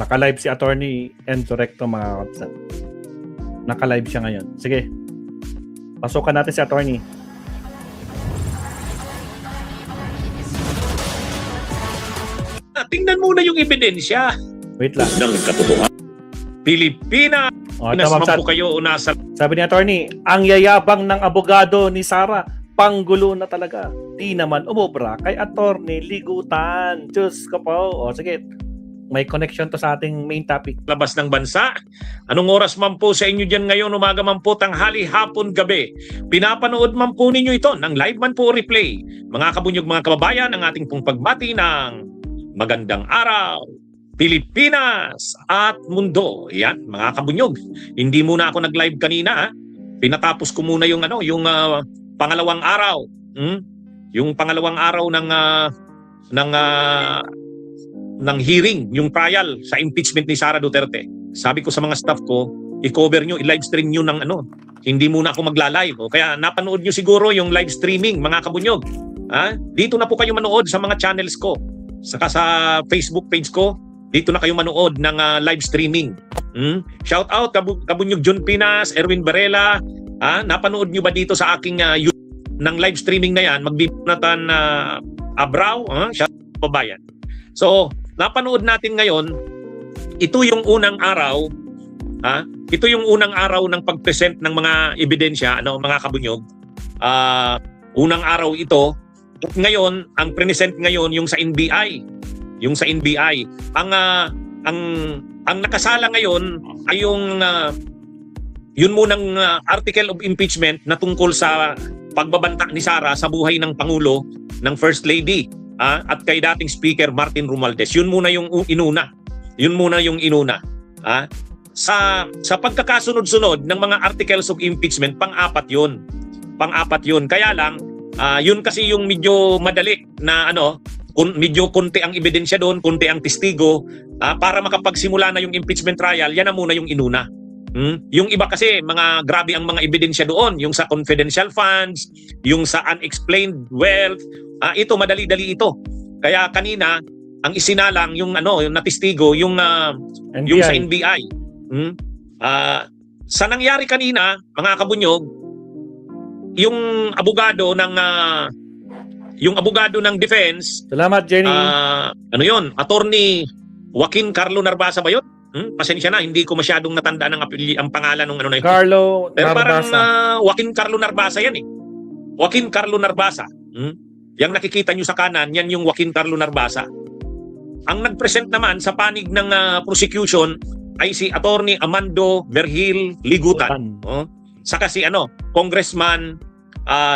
Naka-live si Attorney Enzo Recto, mga kapsan. Naka-live siya ngayon. Sige. Pasukan natin si Attorney. Tingnan muna yung ebidensya. Wait lang. Ng katotohanan. Pilipinas. Ito, Po kayo nasa... Sabi ni Attorney, ang yayabang ng abogado ni Sara, panggulo na talaga. Di naman umubra kay Attorney Ligutan. Diyos ko po. Sige. May connection to sa ating main topic. Labas ng bansa. Anong oras man po sa inyo dyan ngayon, umaga man po, tanghali, hapon, gabi. Pinapanood man po ninyo ito ng live man po replay. Mga kabunyog, mga kababayan, ang ating pong pagbati ng magandang araw, Pilipinas at mundo. Yan, mga kabunyog. Hindi muna ako nag-live kanina. Pinatapos ko muna yung pangalawang araw. Yung pangalawang araw ng hearing, yung trial sa impeachment ni Sara Duterte. Sabi ko sa mga staff ko, i-cover nyo, i-live stream nyo ng hindi muna ako magla-live. O kaya napanood nyo siguro yung live streaming, mga kabunyog. Dito na po kayo manood sa mga channels ko. Saka sa Facebook page ko, dito na kayo manood ng live streaming. Shout out Kabunyog John Pinas, Erwin Varela. Napanood nyo ba dito sa aking YouTube ng live streaming na yan? Magbibunatan Abraw, shout out pabayan. So, napanood natin ngayon, ito yung unang araw, ito yung unang araw ng pag-present ng mga ebidensya, mga kabunyog. Unang araw ito. At ngayon, ang present ngayon yung sa NBI. Yung sa NBI. Ang nakasala ngayon ay yun munang article of impeachment na tungkol sa pagbabanta ni Sara sa buhay ng Pangulo, ng First Lady, at kay dating Speaker Martin Romualdez. Yun muna yung inuna. Yun muna yung inuna. Sa pagkakasunod-sunod ng mga articles of impeachment, pang-apat yun. Pang-apat yun. Kaya lang, yun kasi yung medyo madali na medyo konti ang ebidensya doon, konti ang testigo, para makapagsimula na yung impeachment trial, yan na muna yung inuna. Yung iba kasi, mga grabe ang mga ebidensya doon, yung sa confidential funds, yung sa unexplained wealth, ito madali-dali ito. Kaya kanina, ang isinalang yung yung natestigo, yung sa NBI. Sa nangyari kanina, mga kabunyog, yung abogado ng defense. Salamat, Jenny. Attorney Joaquin Carlo Narbasa ba yun? Pasensya na, hindi ko masyadong natandaan ang pangalan ng na yun. Carlo Pero Narbasa. parang Joaquin Carlo Narbasa yan eh. Joaquin Carlo Narbasa. Yang nakikita nyo sa kanan, yan yung Joaquin Carlo Narbasa. Ang nag-present naman sa panig ng prosecution ay si Attorney Amando Vergil Ligutan. Saka si Congressman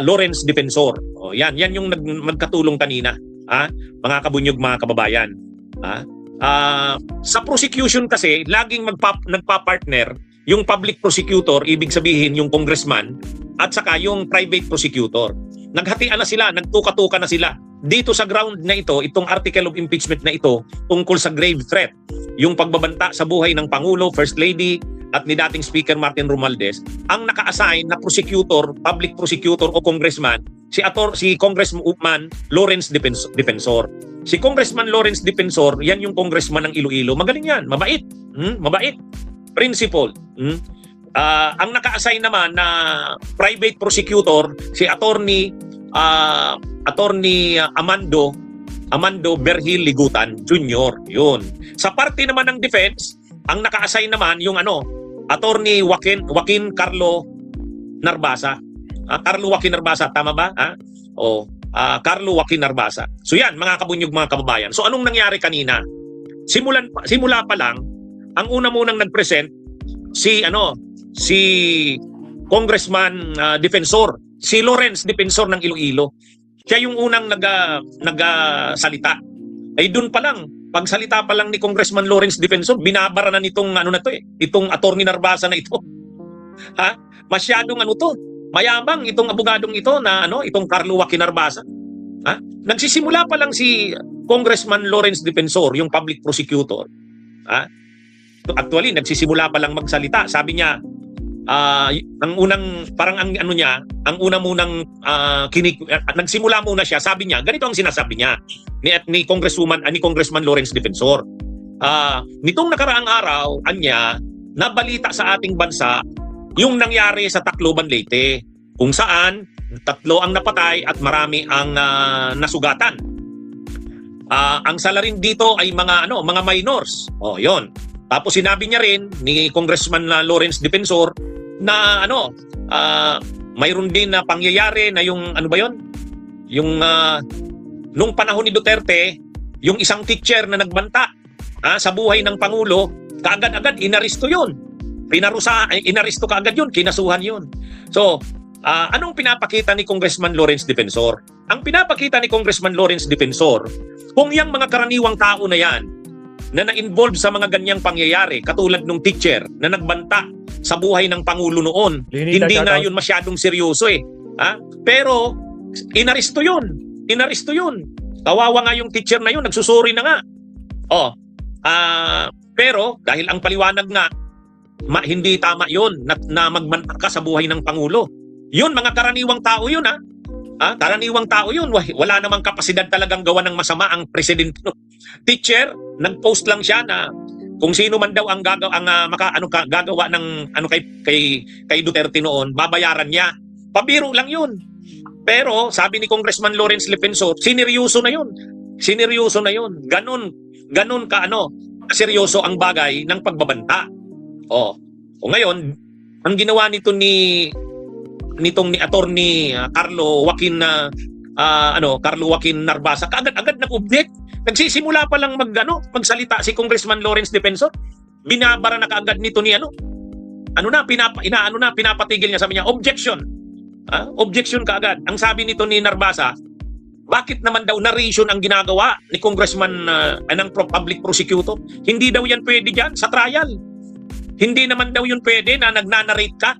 Lawrence Defensor. Yan yung magkatulong kanina. Mga kabunyog, mga kababayan. Sa prosecution kasi, laging nagpa-partner yung public prosecutor, ibig sabihin yung congressman, at saka yung private prosecutor. Naghatian na sila, nagtuka-tuka na sila. Dito sa ground na ito, itong article of impeachment na ito, tungkol sa grave threat, yung pagbabanta sa buhay ng Pangulo, First Lady, at ni dating Speaker Martin Romualdez, ang naka-assign na prosecutor, public prosecutor o congressman, si Congressman Lawrence Defensor. Si Congressman Lawrence Defensor, yan yung congressman ng Iloilo. Magaling yan, mabait. Mabait. Principle. Ang naka-assign naman na private prosecutor, si Attorney Amando Vergil Ligutan Jr. Yun. Sa parte naman ng defense, ang naka-assign naman yung Attorney Joaquin Carlo Narbasa. Carlo Joaquin Narbasa, tama ba? Carlo Joaquin Narbasa. So yan, mga kabunyog, mga kababayan. So anong nangyari kanina? Simula pa lang, ang una munang nag-present si Congressman Defensor, si Lawrence Defensor ng Iloilo. Siya yung unang nagsalita. Ay doon pa lang, pagsalita pa lang ni Congressman Lawrence Defensor, binabara na nitong itong Attorney Narbasa na ito. Masyadong mayabang itong abogadong ito na itong Carlo Joaquin Narbasa. Nagsisimula pa lang si Congressman Lawrence Defensor, yung public prosecutor. Actually, nagsisimula pa lang magsalita. Sabi niya, ang unang nagsimula muna siya, sabi niya, ganito ang sinasabi niya ni Congressman Lawrence Defensor. nitong nakaraang araw, anya, nabalita sa ating bansa yung nangyari sa Tacloban, Leyte, kung saan 3 ang napatay at marami ang nasugatan. Ang salarin dito ay mga minors. Yon. Tapos sinabi niya rin ni Congressman Lawrence Defensor na mayroon din na pangyayari na yung yung nung panahon ni Duterte, yung isang teacher na nagbanta sa buhay ng Pangulo, kaagad-agad inaresto yun. Inaresto kaagad yun, kinasuhan yun. So, anong pinapakita ni Congressman Lawrence Defensor? Ang pinapakita ni Congressman Lawrence Defensor, kung yung mga karaniwang tao na yan, na na-involve sa mga ganyang pangyayari, katulad nung teacher na nagbanta sa buhay ng Pangulo noon, hindi na yun masyadong seryoso eh. Pero, inaresto yun. Inaresto yun. Kawawa nga yung teacher na yun, nagsusuri na nga. Pero, dahil ang paliwanag nga, hindi tama yun na magbanta ka sa buhay ng Pangulo. Yun, mga karaniwang tao yun karaniwang tao yun. Wala namang kapasidad talagang gawa ng masama ang presidente. Teacher, nag-post lang siya na kung sino man daw ang gagawa ng kay Duterte noon, babayaran niya. Pabiro lang yun. Pero sabi ni Congressman Lawrence Defensor, sineryoso na yun. Sineryoso na yun. Ganon seryoso ang bagay ng pagbabanta. O ngayon, ang ginawa nito ni Attorney Carlo Joaquin Narbasa, kaagad-agad nag-object. Nagsisimula pa lang magsalita si Congressman Lawrence Defensor. Binabara na kaagad nito ni pinapatigil niya, sabi niya objection. Objection kaagad. Ang sabi nito ni Narbasa, bakit naman daw narration ang ginagawa ni Congressman ng public prosecutor? Hindi daw yan pwede diyan sa trial. Hindi naman daw yun pwede na nagnanarrate ka.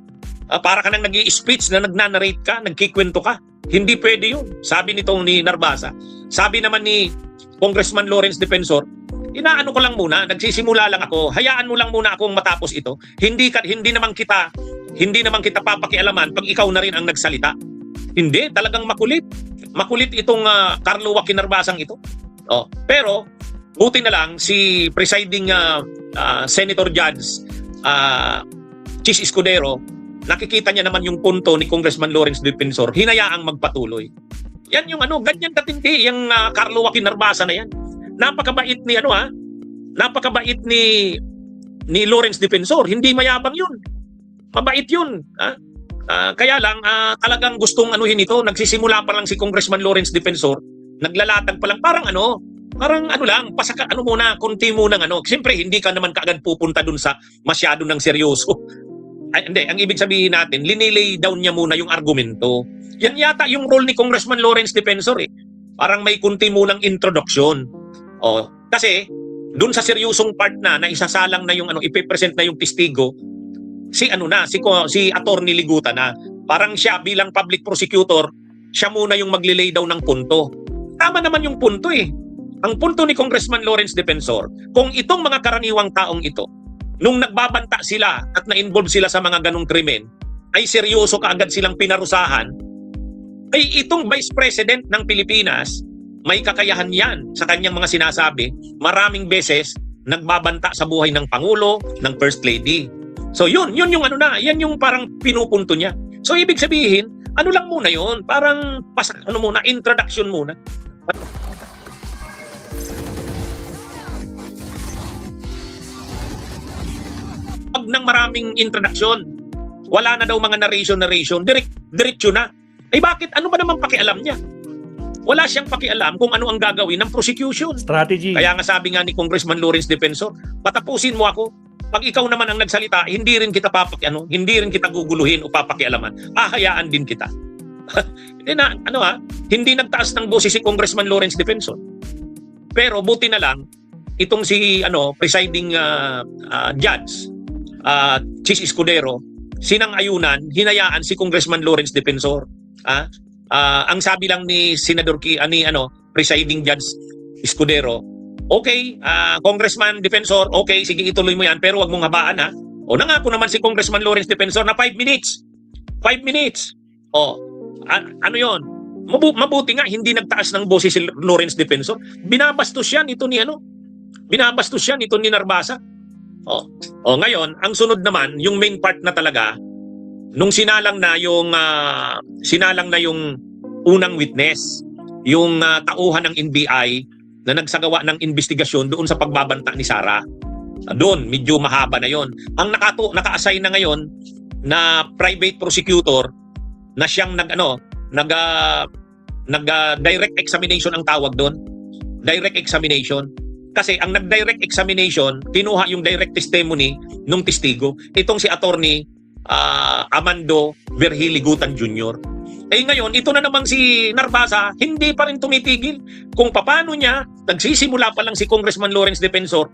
Para ka nang nag-i-speech na nagnanarrate ka, nagkikwento ka. Hindi pwede yun. Sabi nitong ni Narbasa. Sabi naman ni Congressman Lawrence Defensor, inaano ko lang muna, nagsisimula lang ako, hayaan mo lang muna akong matapos ito. Hindi naman kita papakialaman pag ikaw na rin ang nagsalita. Hindi, talagang makulit. Makulit itong Carlo Joaquin Narbasang ito. Pero, buti na lang si presiding Senator Judge Chis Escudero, nakikita niya naman yung punto ni Congressman Lawrence Defensor, hinayaang magpatuloy. Yan yung ganyan katindi, yung Carlo Joaquin Narbasa na yan. Napakabait ni napakabait ni Lawrence Defensor, hindi mayabang yun. Mabait yun. Kaya lang, talagang gustong anuhin ito, nagsisimula pa lang si Congressman Lawrence Defensor, naglalatag pa lang, parang konti muna Siyempre, hindi ka naman kaagad pupunta dun sa masyado ng seryoso. Hindi, ang ibig sabihin natin, linilay down niya muna yung argumento. Yan yata yung role ni Congressman Lawrence Defensor eh. Parang may kunti munang introduction. Kasi, dun sa seryosong part na isasalang na yung ipipresent na yung testigo, si Attorney Liguta na. Parang siya bilang public prosecutor, siya muna yung maglilay daw ng punto. Tama naman yung punto eh. Ang punto ni Congressman Lawrence Defensor, kung itong mga karaniwang taong ito, nung nagbabanta sila at na-involve sila sa mga ganong krimen, ay seryoso kaagad silang pinarusahan, ay itong Vice President ng Pilipinas, may kakayahan yan sa kanyang mga sinasabi, maraming beses nagbabanta sa buhay ng Pangulo, ng First Lady. So yun yung yan yung parang pinupunto niya. So ibig sabihin, lang muna yun, parang introduction muna. Pag ng maraming introduction, wala na daw mga narration, diretso na. Bakit? Ano ba naman pakialam niya? Wala siyang pakialam kung ano ang gagawin ng prosecution. Strategy. Kaya nga sabi nga ni Congressman Lawrence Defensor, patapusin mo ako. Pag ikaw naman ang nagsalita, hindi rin kita hindi rin kita guguluhin o papakialaman. Hahayaan din kita. Hindi nagtaas ng boses si Congressman Lawrence Defensor. Pero buti na lang itong si presiding judge Chis Escudero, sinang-ayunan, hinayaan si Congressman Lawrence Defensor. Ang sabi lang ni presiding judge Escudero, okay, Congressman Defensor, okay, sige ituloy mo yan, pero wag mong habaan nangako naman si Congressman Lawrence Defensor na 5 minutes. 5 minutes. Yon? Mabuti nga, hindi nagtaas ng boses si Lawrence Defensor. Binabastos yan ito ni Binabastos yan ito ni Narbasa. Ngayon, ang sunod naman, yung main part na talaga, nung sinalang na yung unang witness, yung tauhan ng NBI na nagsagawa ng investigasyon doon sa pagbabanta ni Sara. Doon, medyo mahaba na yon. Ang naka-assign na ngayon na private prosecutor na siyang direct examination ang tawag doon. Direct examination. Kasi ang nag-direct examination, kinuha yung direct testimony nung testigo. Itong si Attorney Amando Verhiligutan Jr. Ngayon, ito na namang si Narbasa, hindi pa rin tumitigil. Kung paano niya, nagsisimula pa lang si Congressman Lawrence Defensor,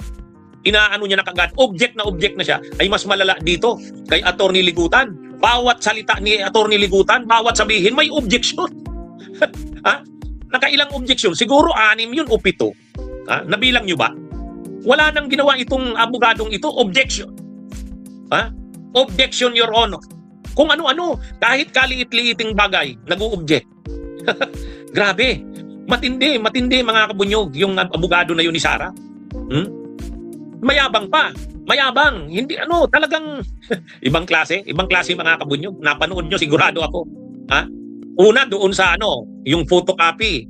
inaano niya na kagad, object na siya, ay mas malala dito kay Attorney Ligutan. Bawat salita ni Attorney Ligutan, bawat sabihin, may objection. Nakailang objection? Siguro 6 yun o 7. Nabilang nyo ba? Wala nang ginawa itong abogadong ito, objection. Objection, Your Honor. Kung ano-ano, kahit kaliit-liiting bagay, nag-o-object. Grabe. Matindi mga kabunyog, yung abogado na yun ni Sara. Mayabang pa. Mayabang. Hindi talagang ibang klase mga kabunyog. Napanood nyo sigurado ako. Una doon sa yung photocopy.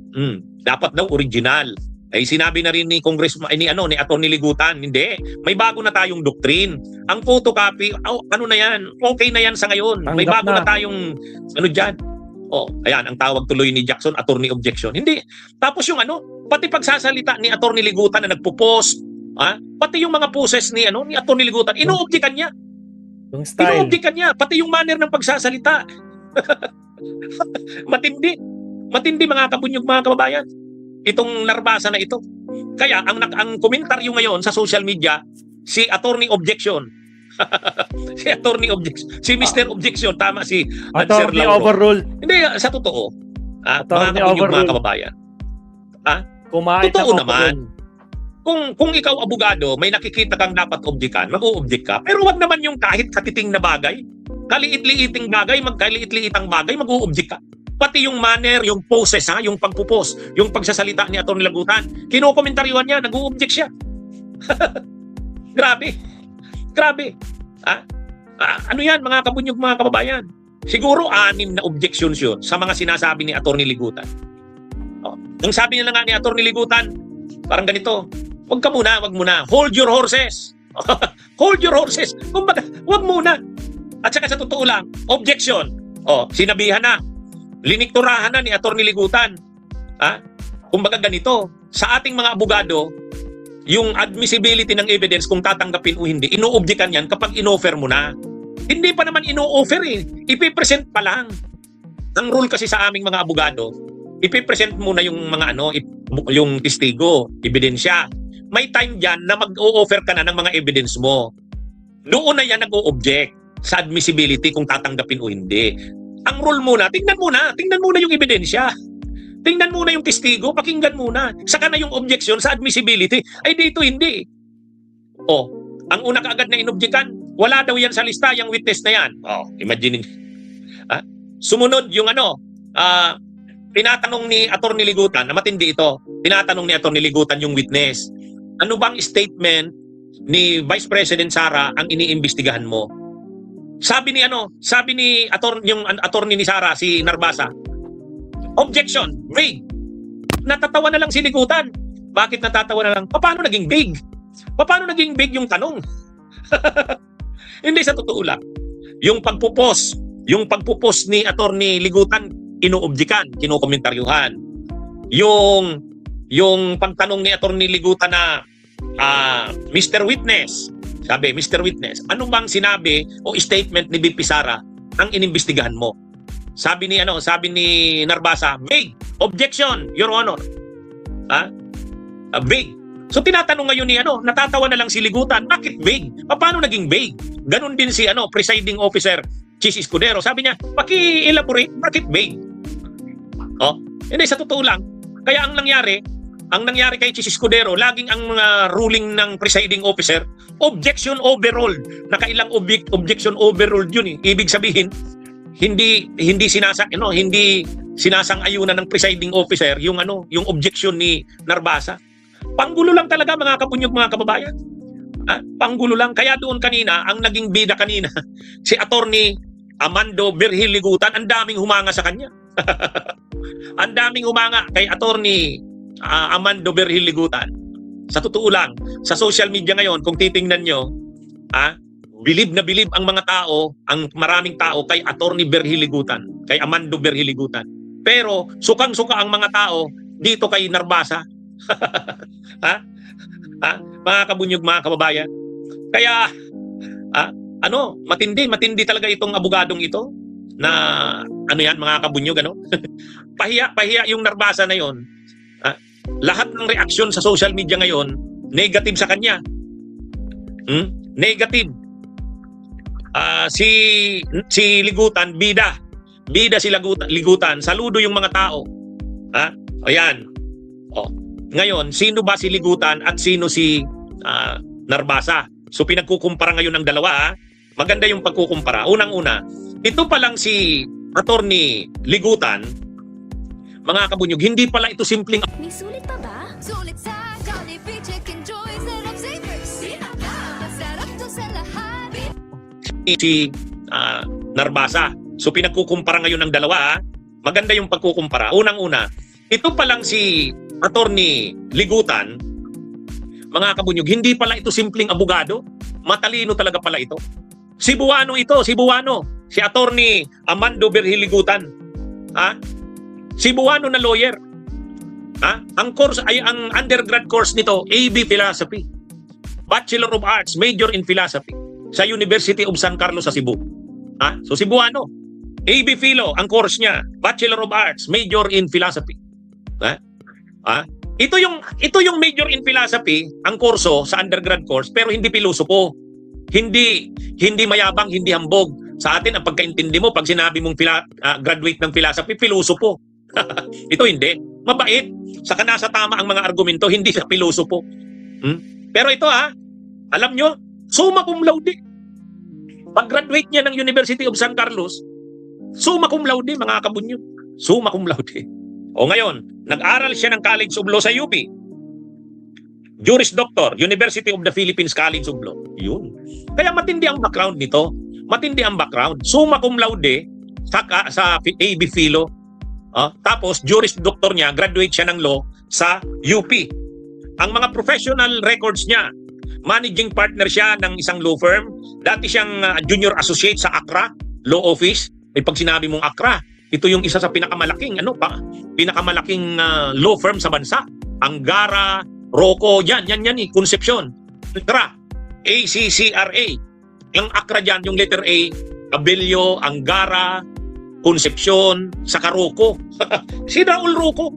Dapat daw original. Sinabi na rin ni Congressman ni Attorney Ligutan, hindi. May bago na tayong doctrine. Ang photocopy, na yan? Okay na yan sa ngayon. May bago na tayong diyan. Ayan, ang tawag tuloy ni Jackson, attorney objection. Hindi. Tapos yung pati pagsasalita ni Attorney Ligutan na nagpo-post, pati yung mga poses ni Attorney Ligutan, ino-objectan niya. Yung style. Ino-objectan niya, pati yung manner ng pagsasalita. Matindi mga kabunyog, mga kababayan. Itong Narbasa na ito. Kaya ang komentaryo ngayon sa social media, si Attorney Objection. Si Attorney Objection. Si Mr. Objection, tama si Sir Attorney Lauro. Overruled. Hindi, sa totoo. Attorney Mga kabunyog, mga Overruled. kababayan. Kumain Totoo na naman. Kung ikaw abogado, may nakikita kang dapat objectan, mag-o-object ka. Pero wag naman yung kahit katiting na bagay, kaliit-liiting bagay, magkaliit-liitang bagay, mag-o-object ka. Pati yung manner, yung poses, yung pagpupos, yung pagsasalita ni Atty. Ligutan, kinokomentaryuhan niya, nag-o-object siya. Grabe. Ano yan, mga kabunyog, mga kababayan? Siguro 6 na objections yun sa mga sinasabi ni Atty. Ligutan. Ang sabi niya na nga ni Atty. Ligutan, parang ganito, wag muna. Hold your horses. Hold your horses. Kumbaga, wag muna. At saka sa totoo lang, objection. Sinabihan na. Linikturahan na ni Atty. Ligutan. Kumbaga ganito, sa ating mga abogado, yung admissibility ng evidence kung tatanggapin o hindi, ino-objectan yan kapag in-offer mo na. Hindi pa naman ino-offer ipipresent pa lang. Ang rule kasi sa aming mga abogado, ipipresent muna yung mga yung testigo, ebidensya. May time dyan na mag-o-offer ka na ng mga evidence mo. Doon na yan nag-o-object sa admissibility kung tatanggapin o hindi. Ang rule muna, tingnan muna yung ebidensya. Tingnan muna yung testigo, pakinggan muna. Saka na yung objection sa admissibility. Ay dito hindi. Ang una kaagad na inobjectan, wala daw yan sa lista, yung witness na yan. Imagine. Sumunod yung tinatanong ni Atty. Ligutan, na matindi ito, tinatanong ni Atty. Ligutan yung witness. Ano bang statement ni Vice President Sara ang iniimbestigahan mo? Sabi ni yung attorney ni Sara, si Narbasa, objection, vague. Natatawa na lang si Ligutan. Bakit natatawa na lang? Paano naging vague? Paano naging vague yung tanong? Hindi, sa totoo lang. Yung pagpupos ni Attorney Ligutan, ino-objectan, kinokomentaryuhan. Yung pagtanong ni Attorney Ligutan na Mr. Witness, sabi, Mr. Witness, ano bang sinabi o statement ni BP Sara ang inimbestigahan mo? Sabi ni Narbasa, vague. Objection, Your Honor. Vague. So tinatanong ngayon natatawa na lang si Ligutan, bakit vague? Paano naging vague? Ganon din si presiding officer Chis Escudero. Sabi niya, paki-elaborate, bakit vague? Hindi, sa totoo lang. Kaya ang nangyari kay Chis Escudero, laging ang ruling ng presiding officer, objection overruled. Nakailang objection overruled yun. Ibig sabihin, hindi sinasang-ayunan ng presiding officer yung objection ni Narbasa. Panggulo lang talaga mga kapunyog, mga kababayan. Panggulo lang. Kaya doon kanina, ang naging bida kanina, si Attorney Amando Berhil Ligutan, ang daming humanga sa kanya. Ang daming humanga kay Attorney Amando Berhil Ligutan. Sa totoo lang, sa social media ngayon, kung titingnan nyo, bilib na bilib ang mga tao, ang maraming tao kay Attorney Berhil Ligutan, kay Amando Berhil Ligutan. Pero sukang-suka ang mga tao dito kay Narbasa. Mga kabunyog, mga kababayan. Kaya matindi talaga itong abogadong ito na mga kabunyog, pahiya yung Narbasa na yon. Lahat ng reaksyon sa social media ngayon negative sa kanya. Negative. Si Ligutan bida si Ligutan, saludo yung mga tao. Ayan. Ngayon, sino ba si Ligutan at sino si Narbasa? So pinagkukumpara ngayon ng dalawa. Maganda yung pagkukumpara. Unang-una, ito pa lang si Attorney Ligutan, mga kabunyog, hindi pala ito simpleng May sulit pa ba? Sulit sa Jollibee Chicken Joy. Sarap savers. Masarap to sa lahat. si Narbasa. So pinagkukumpara ngayon ng dalawa. Maganda yung pagkukumpara. Unang-una, ito pa lang si Attorney Ligutan, mga kabunyog, hindi pala ito simpleng abogado. Matalino talaga pala ito. Cebuano ito, Cebuano. Si Attorney Amando Berhil Ligutan. Cebuano na lawyer. Ang course ay ang undergrad course nito, AB Philosophy. Bachelor of Arts, major in Philosophy sa University of San Carlos sa Cebu. So Cebuano. AB Philo ang course niya, Bachelor of Arts, major in Philosophy. Ito yung major in Philosophy, ang kurso sa undergrad course, pero hindi pilosopo. Hindi mayabang, hindi hambog. Sa atin ang pagkaintindi mo pag sinabi mong graduate ng philosophy, pilosopo. Ito hindi. Mabait. Saka nasa tama ang mga argumento, hindi sa pilosopo. Pero ito alam nyo, summa cum laude. Pag-graduate niya ng University of San Carlos, summa cum laude, mga kabunyo. Summa cum laude. O ngayon, nag-aral siya ng College of Law sa UP. Juris Doctor, University of the Philippines College of Law. Yun. Kaya matindi ang background nito. Matindi ang background. Summa cum laude sa AB Philo. Tapos, Juris Doctor niya, graduate siya ng law sa UP. Ang mga professional records niya, managing partner siya ng isang law firm. Dati siyang junior associate sa ACRA Law Office. Pag sinabi mong ACRA, ito yung isa sa pinakamalaking law firm sa bansa. Angara, Rocco, yan Concepcion. ACRA, ACCRA. Yung ACRA dyan, yung letter A, Cabello, Angara, Concepcion, saka Rocco. Si Raul Rocco.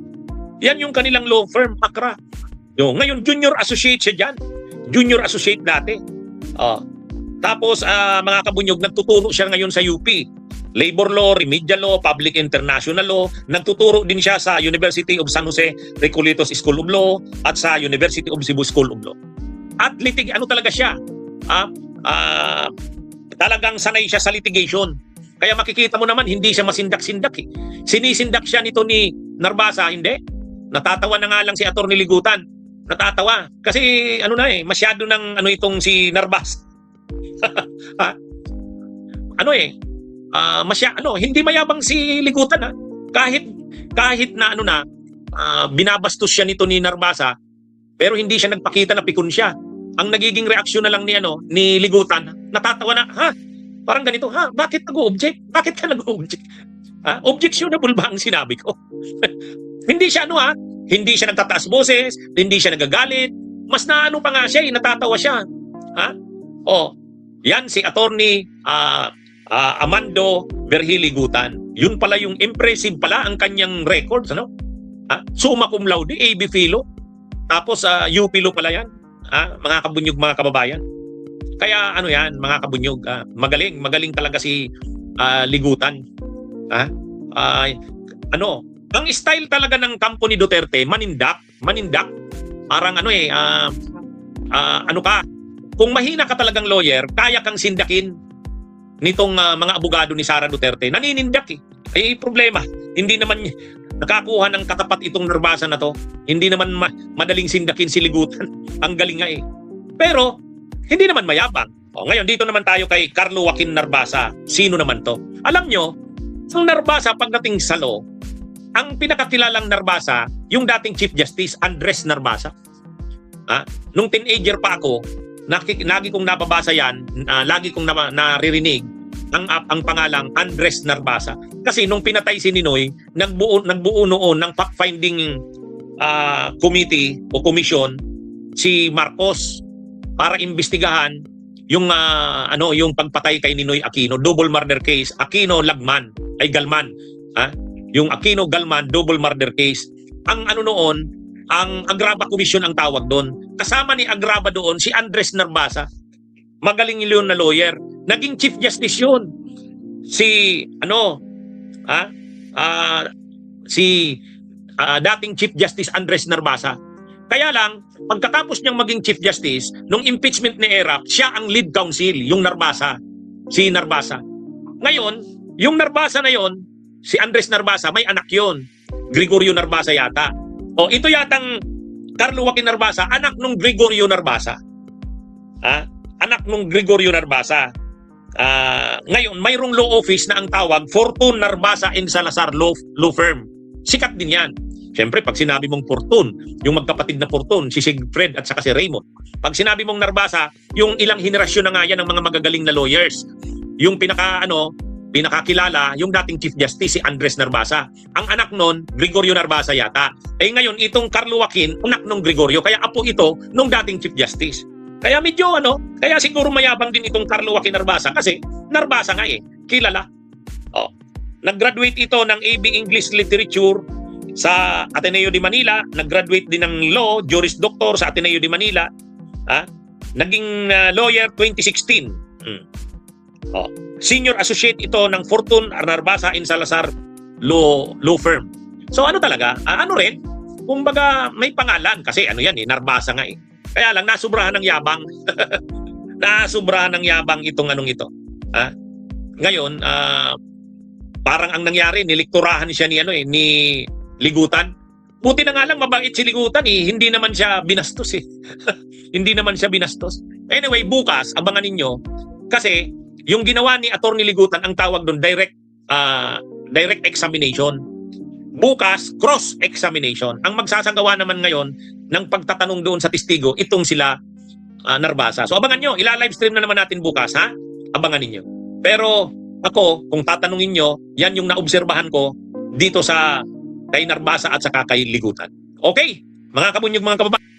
Yan yung kanilang law firm, ACRA. Ngayon, junior associate siya dyan. Junior associate dati. Tapos, mga kabunyog, nagtuturo siya ngayon sa UP. Labor Law, Remedial Law, Public International Law. Nagtuturo din siya sa University of San Jose Recoletos School of Law at sa University of Cebu School of Law. At talaga siya? Talagang sanay siya sa litigation. Kaya makikita mo naman, hindi siya masindak-sindak. Sinisindak siya nito ni Narbasa, hindi. Natatawa na nga lang si Attorney Ligutan. Natatawa. Kasi masyado ng itong si Narbasa. Hindi mayabang si Ligutan kahit na binabastos siya nito ni Narbasa, pero hindi siya nagpakita na pikon siya. Ang nagiging reaksyon na lang ni Ligutan, natatawa na, parang ganito, bakit nag-o-object? Bakit ka nag-o-object? Objectionable ba ang sinabi ko? Hindi siya hindi siya nagtataas boses, hindi siya nagagalit, mas pa nga siya, natatawa siya. Yan si Attorney Amando Berhil Ligutan. Yun pala yung impressive pala ang kanyang records, Summa cum laude, AB Philo. Tapos UP Law pala yan. Mga kabunyog, mga kababayan. Kaya mga kabunyog, magaling talaga si Ligutan. Ang style talaga ng kampo ni Duterte, manindak. Parang kung mahina ka talagang lawyer, kaya kang sindakin nitong mga abogado ni Sara Duterte. Naninindak problema. Hindi naman Nakakuha ng katapat itong Narbasa na to. Hindi naman madaling sindakin si Ligutan. Ang galing nga eh. Pero, hindi naman mayabang. O, ngayon, dito naman tayo kay Carlo Joaquin Narbasa. Sino naman to? Alam nyo, ang Narbasa pagdating sa law, ang pinakakilalang Narbasa, yung dating Chief Justice, Andres Narbasa. Nung teenager pa ako, lagi kong nababasa yan, lagi kong naririnig, ang pangalang Andres Narbasa. Kasi nung pinatay si Ninoy, nagbuo noon ng fact-finding committee o commission si Marcos para imbestigahan yung yung pagpatay kay Ninoy Aquino, double murder case, Aquino Galman. Yung Aquino Galman double murder case. Ang noon, ang Agraba Commission ang tawag doon. Kasama ni Agraba doon si Andres Narbasa. Magaling yun na lawyer. Naging Chief Justice yun. Dating Chief Justice Andres Narbasa. Kaya lang, pagkatapos niyang maging Chief Justice, nung impeachment ni ERAP, siya ang lead counsel, yung Narbasa. Si Narbasa. Ngayon, yung Narbasa na yon, si Andres Narbasa, may anak yon, Gregorio Narbasa yata. O, ito yatang Carlo Joaquin Narbasa, anak nung Gregorio Narbasa. Anak nung Gregorio Narbasa. Ngayon, mayroong law office na ang tawag Fortune Narbasa and Salazar Law Firm. Sikat din yan. Siyempre, pag sinabi mong Fortune, yung magkapatid na Fortune, si Sigfred at saka si Raymond. Pag sinabi mong Narbasa, yung ilang henerasyon na nga yan ng mga magagaling na lawyers. Yung pinakakilala, yung dating Chief Justice, si Andres Narbasa. Ang anak nun, Gregorio Narbasa yata. Ngayon, itong Carlo Joaquin, anak nung Gregorio, kaya apo ito nung dating Chief Justice. Kaya medyo kaya siguro mayabang din itong Carlo Joaquin Narbasa kasi Narbasa nga eh, kilala. Nag-graduate ito ng AB English Literature sa Ateneo de Manila, nag-graduate din ng Law, Juris Doctor sa Ateneo de Manila. Naging lawyer 2016. Senior Associate ito ng Fortune Narbasa and Salazar Law Firm. So talaga, kumbaga may pangalan kasi yan Narbasa nga eh. Kaya lang nasubrahan ng yabang. Nasubrahan ng yabang itong ito. Ngayon, parang ang nangyari, nilikturahan siya ni Ligutan. Buti na nga lang mabait si Ligutan eh. Hindi naman siya binastos eh. Hindi naman siya binastos. Anyway, bukas abangan ninyo kasi yung ginawa ni Attorney Ligutan ang tawag doon direct examination. Bukas, cross-examination. Ang magsasagawa naman ngayon ng pagtatanong doon sa testigo, itong sila Narbasa. So abangan nyo, ila-live stream na naman natin bukas, ha? Abangan ninyo. Pero ako, kung tatanungin nyo, yan yung naobserbahan ko dito kay Narbasa at saka kay Ligutan. Okay, mga kabunyog, mga kababayan.